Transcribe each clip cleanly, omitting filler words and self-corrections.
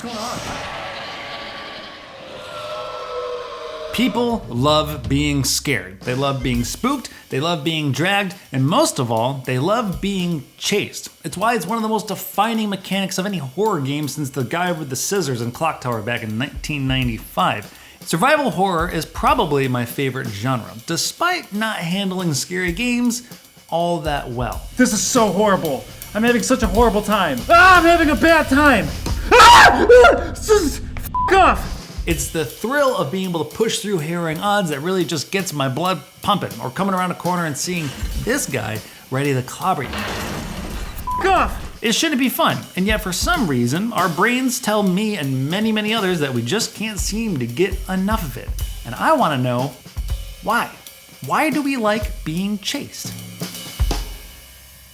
going on? People love being scared. They love being spooked, they love being dragged, and most of all, they love being chased. It's why it's one of the most defining mechanics of any horror game since the guy with the scissors in Clock Tower back in 1995. Survival horror is probably my favorite genre, despite not handling scary games all that well. This is so horrible. I'm having such a horrible time. I'm having a bad time. F*** off. It's the thrill of being able to push through harrowing odds that really just gets my blood pumping, or coming around a corner and seeing this guy ready to clobber you. F*** off. It shouldn't be fun, and yet for some reason, our brains tell me and many, many others that we just can't seem to get enough of it. And I want to know why. Why do we like being chased?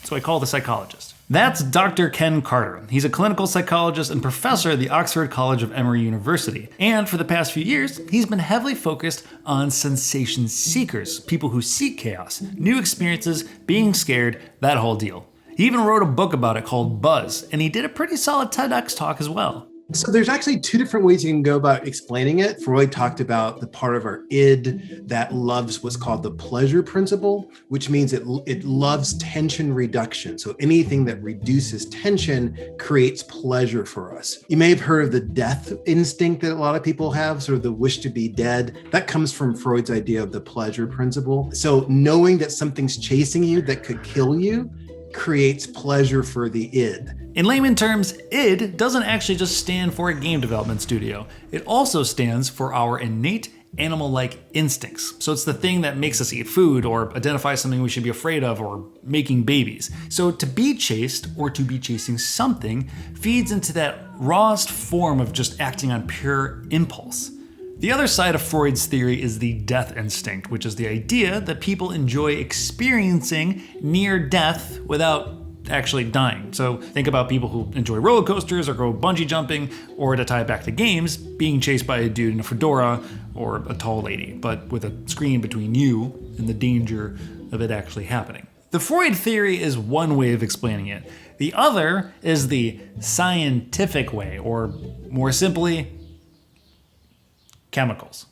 So I call the psychologist. That's Dr. Ken Carter. He's a clinical psychologist and professor at the Oxford College of Emory University. And for the past few years, he's been heavily focused on sensation seekers, people who seek chaos, new experiences, being scared, that whole deal. He even wrote a book about it called Buzz, and he did a pretty solid TEDx talk as well. So there's actually two different ways you can go about explaining it. Freud talked about the part of our id that loves what's called the pleasure principle, which means it loves tension reduction. So anything that reduces tension creates pleasure for us. You may have heard of the death instinct that a lot of people have, sort of the wish to be dead. That comes from Freud's idea of the pleasure principle. So knowing that something's chasing you that could kill you creates pleasure for the id. In layman terms, id doesn't actually just stand for a game development studio. It also stands for our innate animal-like instincts. So it's the thing that makes us eat food or identify something we should be afraid of or making babies. So to be chased or to be chasing something feeds into that rawest form of just acting on pure impulse. The other side of Freud's theory is the death instinct, which is the idea that people enjoy experiencing near death without actually dying. So think about people who enjoy roller coasters or go bungee jumping, or to tie it back to games, being chased by a dude in a fedora or a tall lady, but with a screen between you and the danger of it actually happening. The Freud theory is one way of explaining it. The other is the scientific way, or more simply, chemicals.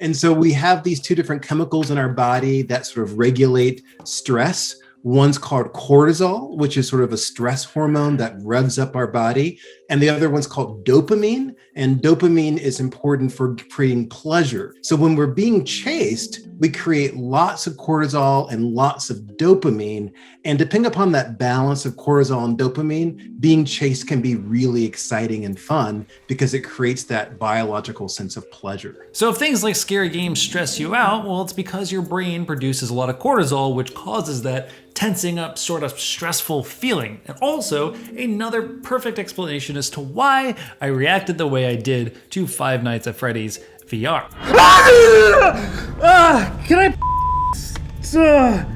And so we have these two different chemicals in our body that sort of regulate stress. One's called cortisol, which is sort of a stress hormone that revs up our body. And the other one's called dopamine. And dopamine is important for creating pleasure. So when we're being chased, we create lots of cortisol and lots of dopamine. And depending upon that balance of cortisol and dopamine, being chased can be really exciting and fun because it creates that biological sense of pleasure. So if things like scary games stress you out, well, it's because your brain produces a lot of cortisol, which causes that tensing up sort of stressful feeling. And also another perfect explanation as to why I reacted the way I did to Five Nights at Freddy's VR. Can I?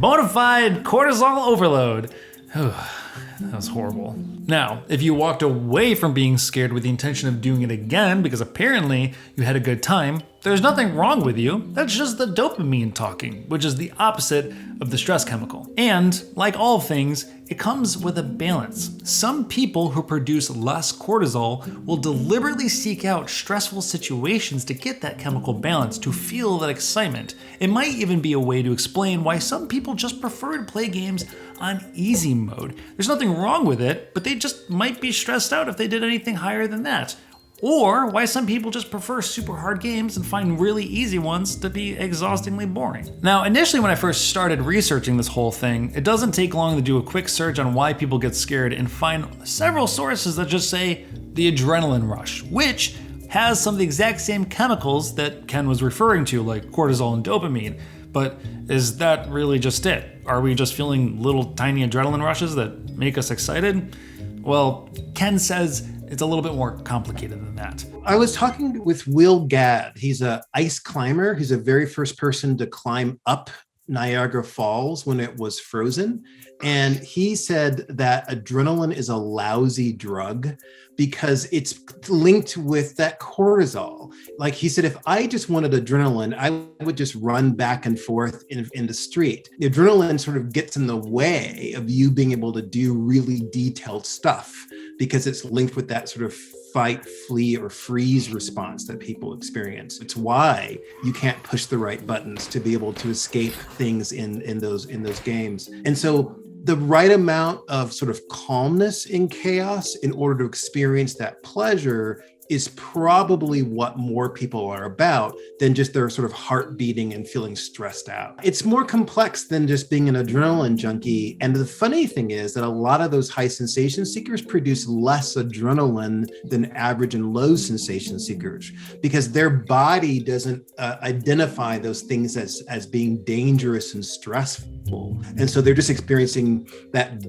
Bonafide cortisol overload. That was horrible. Now, if you walked away from being scared with the intention of doing it again because apparently you had a good time, there's nothing wrong with you. That's just the dopamine talking, which is the opposite of the stress chemical. And like all things, it comes with a balance. Some people who produce less cortisol will deliberately seek out stressful situations to get that chemical balance, to feel that excitement. It might even be a way to explain why some people just prefer to play games on easy mode. There's nothing wrong with it, but they just might be stressed out if they did anything higher than that. Or why some people just prefer super hard games and find really easy ones to be exhaustingly boring. Now, initially when I first started researching this whole thing, it doesn't take long to do a quick search on why people get scared and find several sources that just say the adrenaline rush, which has some of the exact same chemicals that Ken was referring to, like cortisol and dopamine. But is that really just it? Are we just feeling little tiny adrenaline rushes that make us excited? Well, Ken says it's a little bit more complicated than that. I was talking with Will Gadd. He's an ice climber. He's the very first person to climb up Niagara Falls when it was frozen. And he said that adrenaline is a lousy drug because it's linked with that cortisol. Like he said, if I just wanted adrenaline, I would just run back and forth in the street. The adrenaline sort of gets in the way of you being able to do really detailed stuff because it's linked with that sort of fight, flee, or freeze response that people experience. It's why you can't push the right buttons to be able to escape things in those games. And so the right amount of sort of calmness in chaos in order to experience that pleasure is probably what more people are about than just their sort of heart beating and feeling stressed out. It's more complex than just being an adrenaline junkie. And the funny thing is that a lot of those high sensation seekers produce less adrenaline than average and low sensation seekers because their body doesn't identify those things as being dangerous and stressful. And so they're just experiencing that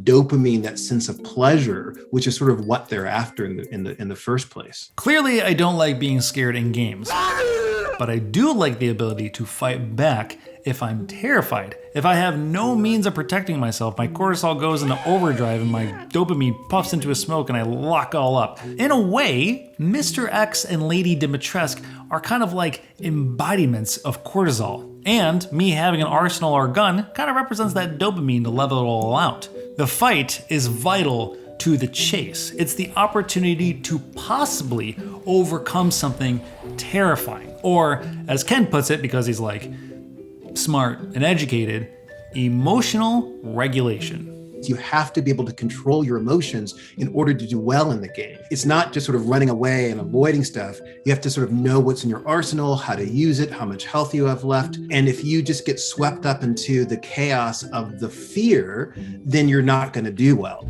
dopamine, that sense of pleasure, which is sort of what they're after in the first place. Clearly, I don't like being scared in games, but I do like the ability to fight back if I'm terrified. If I have no means of protecting myself, my cortisol goes into overdrive and my dopamine puffs into a smoke and I lock all up. In a way, Mr. X and Lady Dimitrescu are kind of like embodiments of cortisol. And me having an arsenal or gun kind of represents that dopamine to level it all out. The fight is vital to the chase. It's the opportunity to possibly overcome something terrifying. Or, as Ken puts it, because he's like smart and educated, emotional regulation. You have to be able to control your emotions in order to do well in the game. It's not just sort of running away and avoiding stuff. You have to sort of know what's in your arsenal, how to use it, how much health you have left. And if you just get swept up into the chaos of the fear, then you're not going to do well.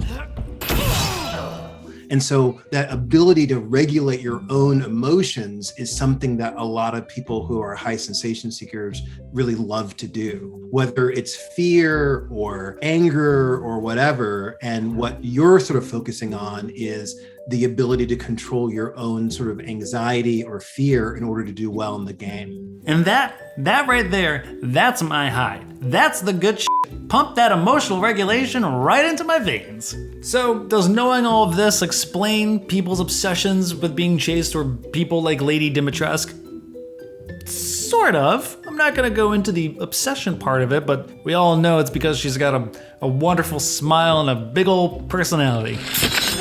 And so that ability to regulate your own emotions is something that a lot of people who are high sensation seekers really love to do, whether it's fear or anger or whatever. And what you're sort of focusing on is the ability to control your own sort of anxiety or fear in order to do well in the game. And that right there, that's my high. That's the good shit. Pump that emotional regulation right into my veins. So, does knowing all of this explain people's obsessions with being chased or people like Lady Dimitrescu? Sort of. I'm not gonna go into the obsession part of it, but we all know it's because she's got a wonderful smile and a big old personality.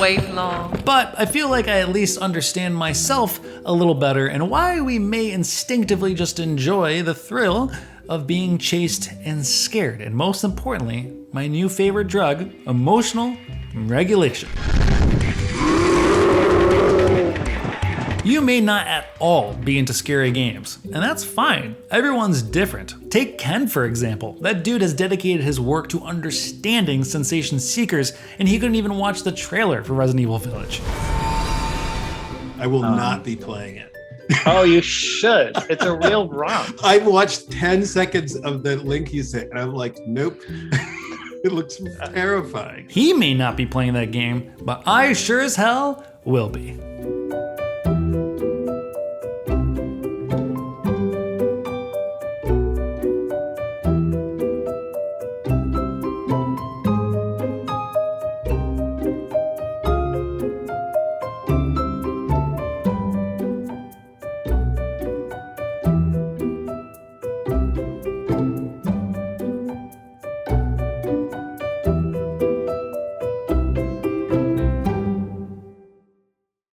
Wait long. But I feel like I at least understand myself a little better and why we may instinctively just enjoy the thrill of being chased and scared. And most importantly, my new favorite drug, emotional regulation. You may not at all be into scary games, and that's fine. Everyone's different. Take Ken, for example. That dude has dedicated his work to understanding sensation seekers, and he couldn't even watch the trailer for Resident Evil Village. I will not be playing it. Oh, you should. It's a real romp. I watched 10 seconds of the link you sent, and I'm like, nope. It looks terrifying. He may not be playing that game, but I sure as hell will be.